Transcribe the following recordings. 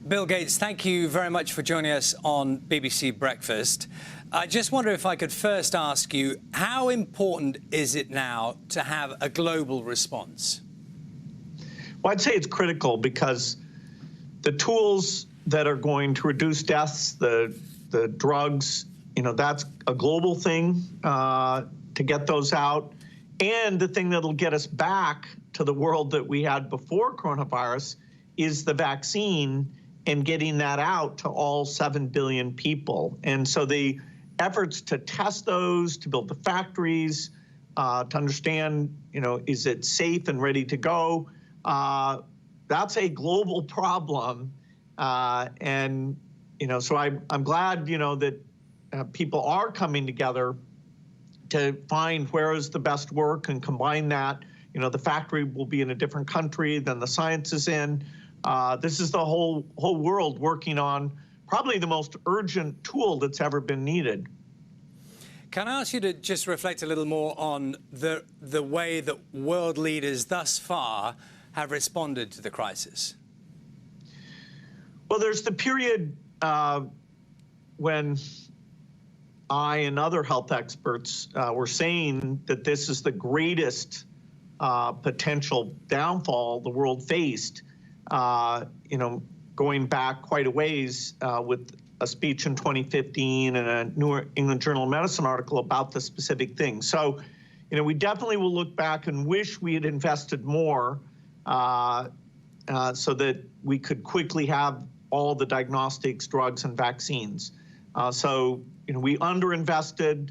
Bill Gates, thank you very much for joining us on BBC Breakfast. I just wonder if I could first ask you, how important is it now to have a global response? Well, I'd say it's critical because the tools that are going to reduce deaths, the drugs, that's a global thing to get those out. And the thing that'll get us back to the world that we had before coronavirus is the vaccine and getting that out to all 7 billion people. And so the efforts to test those, to build the factories, to understand, is it safe and ready to go? That's a global problem. So I'm glad, that people are coming together to find where is the best work and combine that. The factory will be in a different country than the science is in. This is the whole world working on probably the most urgent tool that's ever been needed. Can I ask you to just reflect a little more on the way that world leaders thus far have responded to the crisis? Well, there's the period when I and other health experts were saying that this is the greatest potential downfall the world faced, going back quite a ways with a speech in 2015 and a New England Journal of Medicine article about the specific thing. So, we definitely will look back and wish we had invested more so that we could quickly have all the diagnostics, drugs, and vaccines. We underinvested,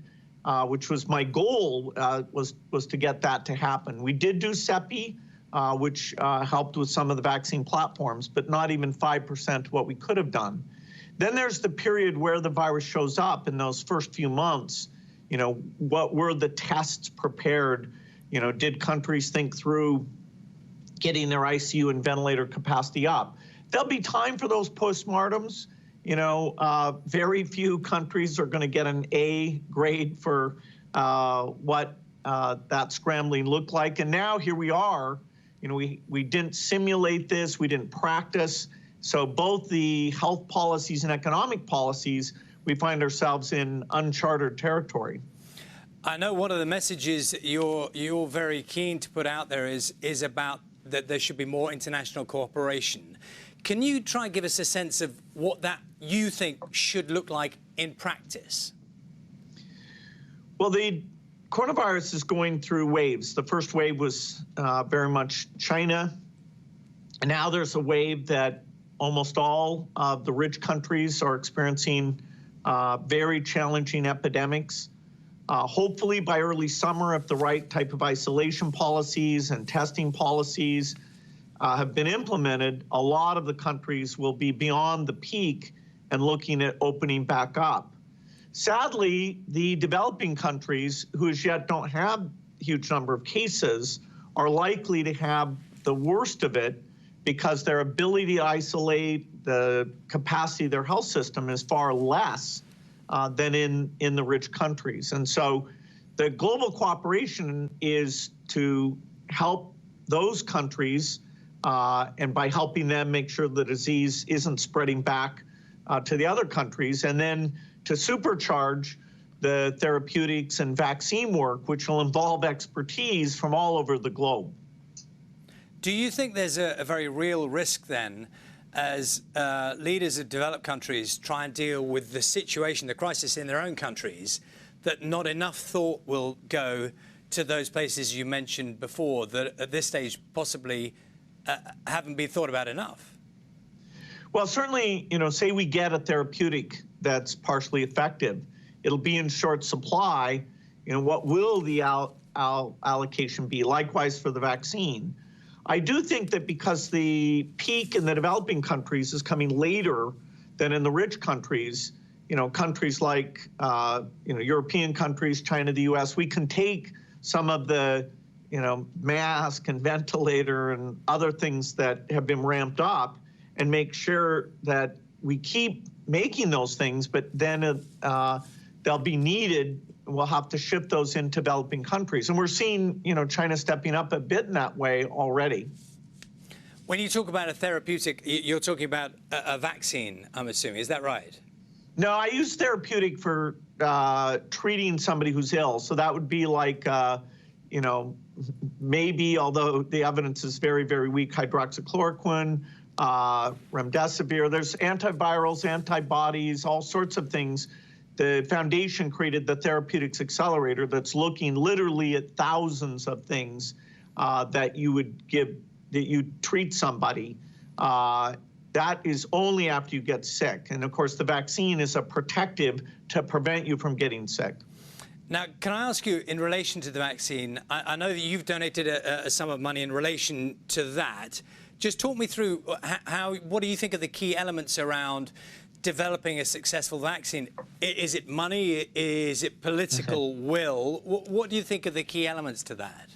which was my goal, was to get that to happen. We did do CEPI, which helped with some of the vaccine platforms, but not even 5% what we could have done. Then there's the period where the virus shows up in those first few months. What were the tests prepared? Did countries think through getting their ICU and ventilator capacity up? There'll be time for those postmortems. Very few countries are going to get an A grade for what that scrambling looked like. And now here we are. We didn't simulate this. We didn't practice. So both the health policies and economic policies, we find ourselves in uncharted territory. I know one of the messages you're very keen to put out there is about that there should be more international cooperation. Can you try and give us a sense of what that you think should look like in practice? Well, the coronavirus is going through waves. The first wave was very much China. And now there's a wave that almost all of the rich countries are experiencing very challenging epidemics. Hopefully by early summer, if the right type of isolation policies and testing policies have been implemented, a lot of the countries will be beyond the peak and looking at opening back up. Sadly, the developing countries, who as yet don't have a huge number of cases, are likely to have the worst of it because their ability to isolate, the capacity of their health system is far less than in the rich countries. And so the global cooperation is to help those countries and by helping them make sure the disease isn't spreading back to the other countries, and then to supercharge the therapeutics and vaccine work, which will involve expertise from all over the globe. Do you think there's a very real risk then, as leaders of developed countries try and deal with the situation, the crisis in their own countries, that not enough thought will go to those places you mentioned before that at this stage possibly haven't been thought about enough? Well, certainly, say we get a therapeutic that's partially effective, it'll be in short supply. What will the allocation be? Likewise for the vaccine. I do think that because the peak in the developing countries is coming later than in the rich countries, countries like, European countries, China, the US, we can take some of the, mask and ventilator and other things that have been ramped up and make sure that we keep making those things, but then they'll be needed. We'll have to ship those in developing countries. And we're seeing, China stepping up a bit in that way already. When you talk about a therapeutic, you're talking about a vaccine, I'm assuming. Is that right? No, I use therapeutic for treating somebody who's ill. So that would be like, you know, maybe, although the evidence is very, very weak, hydroxychloroquine, remdesivir. There's antivirals, antibodies, all sorts of things. The foundation created the Therapeutics Accelerator that's looking literally at thousands of things that you would give, that you treat somebody. That is only after you get sick. And of course, the vaccine is a protective to prevent you from getting sick. Now, can I ask you, in relation to the vaccine, I know that you've donated a sum of money in relation to that. Just talk me through what do you think are the key elements around developing a successful vaccine? Is it money? Is it political will? What do you think are the key elements to that?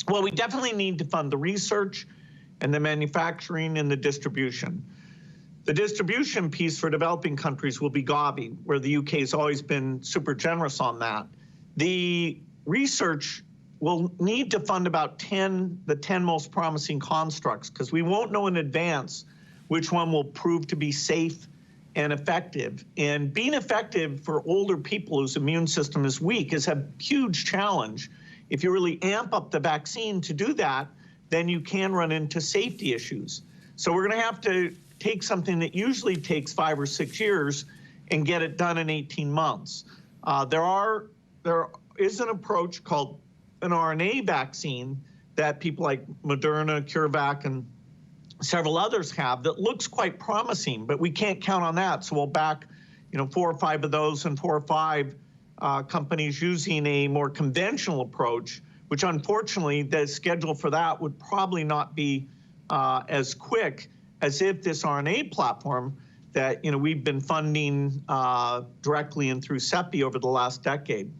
Well, we definitely need to fund the research and the manufacturing and the distribution. The distribution piece for developing countries will be Gavi, where the UK has always been super generous on that. The research will need to fund about the 10 most promising constructs, because we won't know in advance which one will prove to be safe and effective. And being effective for older people whose immune system is weak is a huge challenge. If you really amp up the vaccine to do that, then you can run into safety issues. So we're going to have to take something that usually takes 5 or 6 years and get it done in 18 months. There is an approach called an RNA vaccine that people like Moderna, CureVac, and several others have that looks quite promising, but we can't count on that. So we'll back, 4 or 5 of those and 4 or 5 companies using a more conventional approach, which unfortunately the schedule for that would probably not be as quick as if this RNA platform that we've been funding directly and through CEPI over the last decade.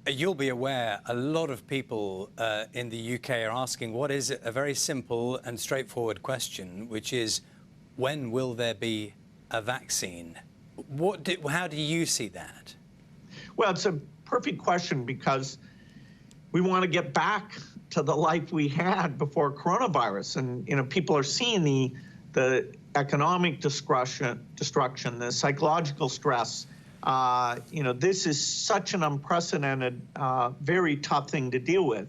You'll be aware a lot of people in the UK are asking what is a very simple and straightforward question, which is, when will there be a vaccine? How do you see that? Well, it's a perfect question, because we want to get back to the life we had before coronavirus. And, people are seeing the economic destruction, the psychological stress. This is such an unprecedented, very tough thing to deal with.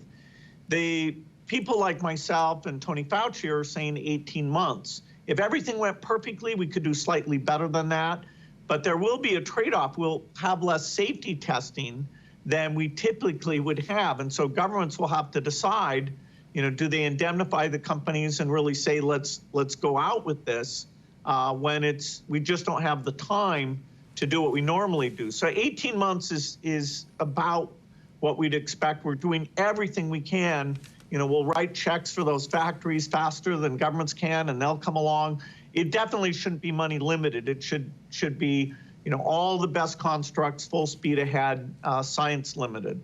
The people like myself and Tony Fauci are saying 18 months. If everything went perfectly, we could do slightly better than that. But there will be a trade-off. We'll have less safety testing than we typically would have. And so governments will have to decide, do they indemnify the companies and really say, let's go out with this when we just don't have the time to do what we normally do. So 18 months is about what we'd expect. We're doing everything we can. We'll write checks for those factories faster than governments can, and they'll come along. It definitely shouldn't be money limited. It should be, all the best constructs, full speed ahead, science limited.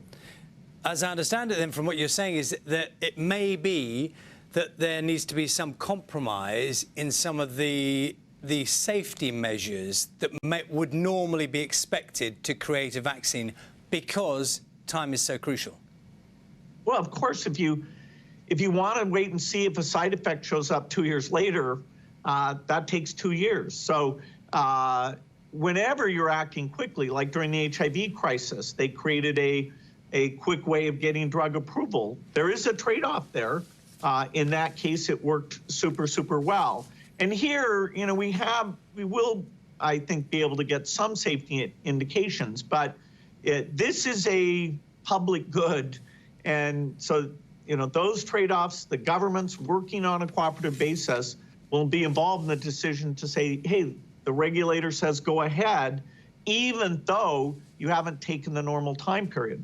As I understand it then from what you're saying is that it may be that there needs to be some compromise in some of the safety measures that would normally be expected to create a vaccine, because time is so crucial. Well, of course, if you want to wait and see if a side effect shows up 2 years later, that takes 2 years. So whenever you're acting quickly, like during the HIV crisis, they created a quick way of getting drug approval. There is a trade-off there. In that case, it worked super, super well. And here, we will, I think, be able to get some safety indications, but this is a public good. And so, those trade-offs, the governments working on a cooperative basis will be involved in the decision to say, hey, the regulator says go ahead, even though you haven't taken the normal time period.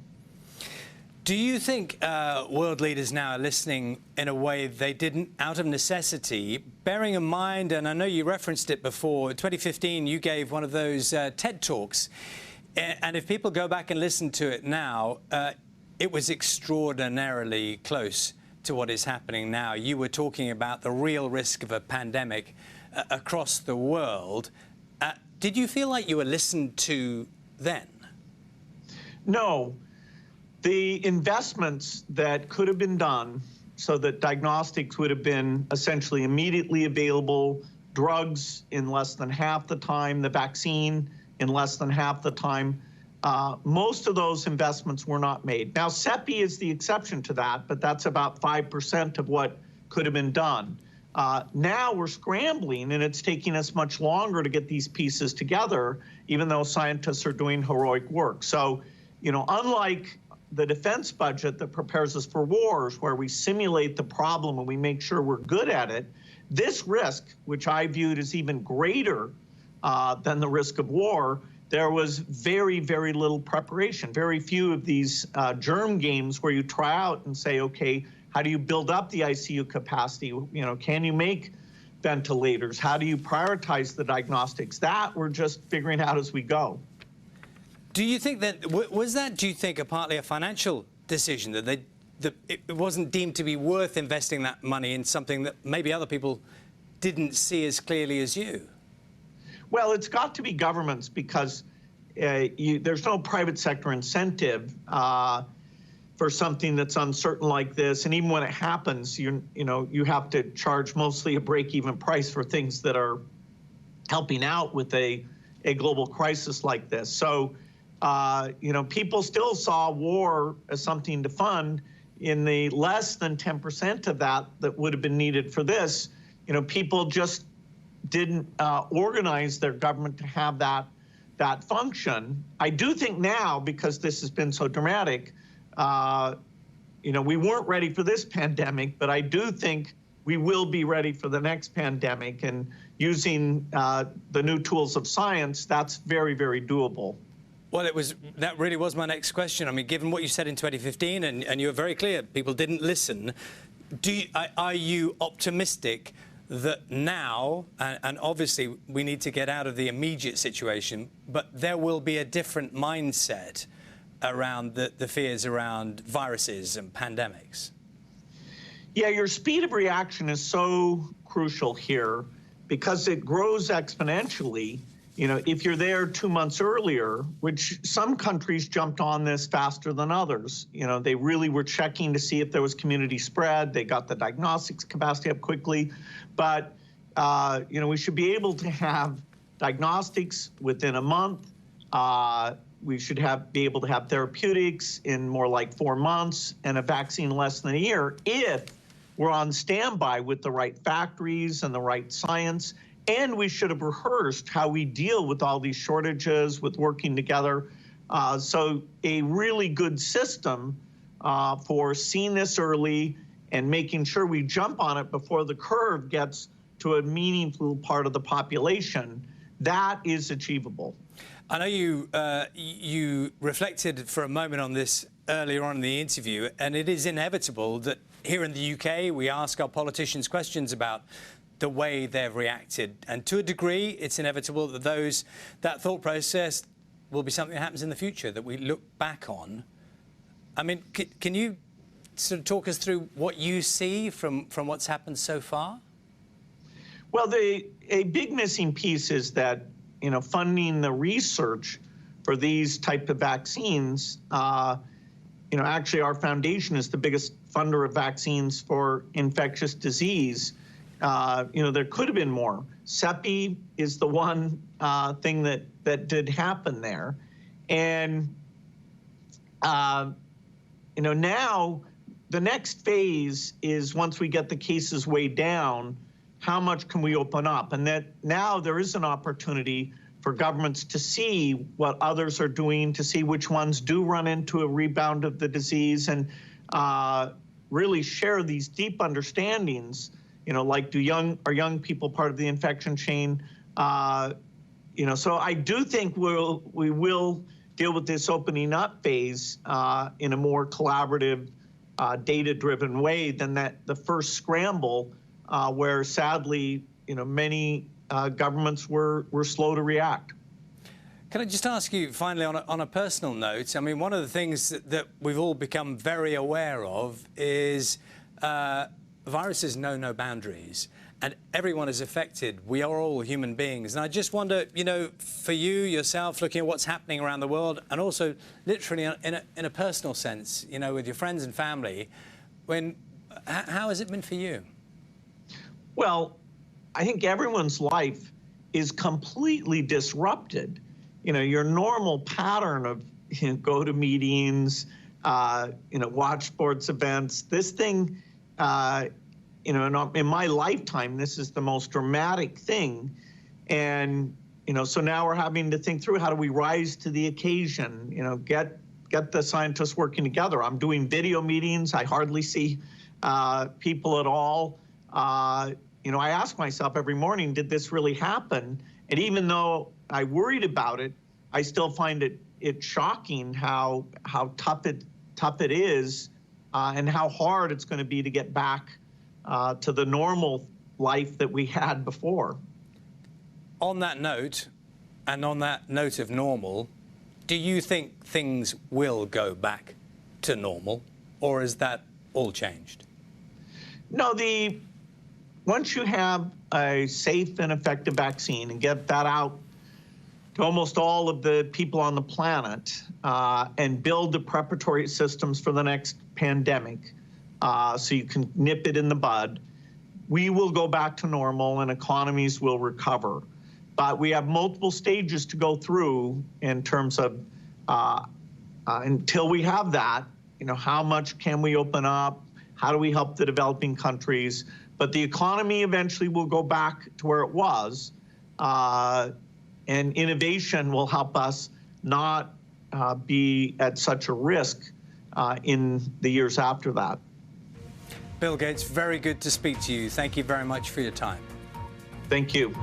Do you think world leaders now are listening in a way they didn't out of necessity, bearing in mind, and I know you referenced it before, in 2015 you gave one of those TED Talks, and if people go back and listen to it now, it was extraordinarily close to what is happening now. You were talking about the real risk of a pandemic across the world. Did you feel like you were listened to then? No. The investments that could have been done so that diagnostics would have been essentially immediately available, drugs in less than half the time, the vaccine in less than half the time. Most of those investments were not made. Now, CEPI is the exception to that, but that's about 5% of what could have been done. Now we're scrambling, and it's taking us much longer to get these pieces together, even though scientists are doing heroic work. So, unlike the defense budget that prepares us for wars, where we simulate the problem and we make sure we're good at it, this risk, which I viewed as even greater than the risk of war, there was very, very little preparation. Very few of these germ games where you try out and say, okay, how do you build up the ICU capacity? Can you make ventilators? How do you prioritize the diagnostics? That we're just figuring out as we go. Do you think that, do you think, partly a financial decision, that it wasn't deemed to be worth investing that money in something that maybe other people didn't see as clearly as you? Well, it's got to be governments, because there's no private sector incentive for something that's uncertain like this. And even when it happens, you have to charge mostly a break-even price for things that are helping out with a global crisis like this. So, people still saw war as something to fund. In the less than 10% of that would have been needed for this, people just didn't organize their government to have that function. I do think now, because this has been so dramatic, we weren't ready for this pandemic, but I do think we will be ready for the next pandemic. And using the new tools of science, that's very, very doable. Well, that really was my next question. I mean, given what you said in 2015, and you were very clear, people didn't listen. Are you optimistic that now, and obviously we need to get out of the immediate situation, but there will be a different mindset around the fears around viruses and pandemics? Yeah, your speed of reaction is so crucial here, because it grows exponentially. If you're there 2 months earlier, which some countries jumped on this faster than others, they really were checking to see if there was community spread. They got the diagnostics capacity up quickly. But, we should be able to have diagnostics within a month. We should be able to have therapeutics in more like 4 months, and a vaccine less than a year, if we're on standby with the right factories and the right science. And we should have rehearsed how we deal with all these shortages, with working together. So a really good system for seeing this early and making sure we jump on it before the curve gets to a meaningful part of the population, that is achievable. I know you reflected for a moment on this earlier on in the interview, and it is inevitable that here in the UK we ask our politicians questions about the way they've reacted, and to a degree it's inevitable that that thought process will be something that happens in the future that we look back on. I mean, can you sort of talk us through what you see from what's happened so far? Well, a big missing piece is that funding the research for these type of vaccines. Actually our foundation is the biggest funder of vaccines for infectious disease. There could have been more. CEPI is the one thing that did happen there. And, now the next phase is, once we get the cases way down, how much can we open up? And that now there is an opportunity for governments to see what others are doing, to see which ones do run into a rebound of the disease, and really share these deep understandings. Like, are young people part of the infection chain? So I do think we will deal with this opening up phase in a more collaborative, data-driven way than the first scramble, where sadly, many governments were slow to react. Can I just ask you finally, on a personal note? I mean, one of the things that we've all become very aware of is viruses know no boundaries, and everyone is affected. We are all human beings. And I just wonder, for you, yourself, looking at what's happening around the world, and also literally in a personal sense, with your friends and family, when How has it been for you? Well, I think everyone's life is completely disrupted. Your normal pattern of go to meetings, watch sports events. This thing, in my lifetime, this is the most dramatic thing. And, so now we're having to think through how do we rise to the occasion, get the scientists working together. I'm doing video meetings. I hardly see people at all. I ask myself every morning, did this really happen? And even though I worried about it, I still find it shocking how tough it is and how hard it's going to be to get back to the normal life that we had before. On that note, and on that note of normal, do you think things will go back to normal, or is that all changed? No, once you have a safe and effective vaccine and get that out to almost all of the people on the planet and build the preparatory systems for the next pandemic so you can nip it in the bud, we will go back to normal and economies will recover. But we have multiple stages to go through in terms of until we have that, how much can we open up? How do we help the developing countries? But the economy eventually will go back to where it was. And innovation will help us not be at such a risk in the years after that. Bill Gates, very good to speak to you. Thank you very much for your time. Thank you.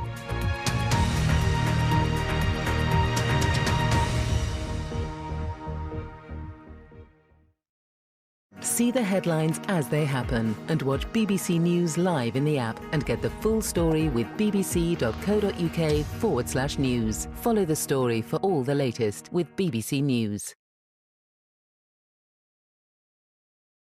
See the headlines as they happen and watch BBC News live in the app and get the full story with bbc.co.uk/news. Follow the story for all the latest with BBC News.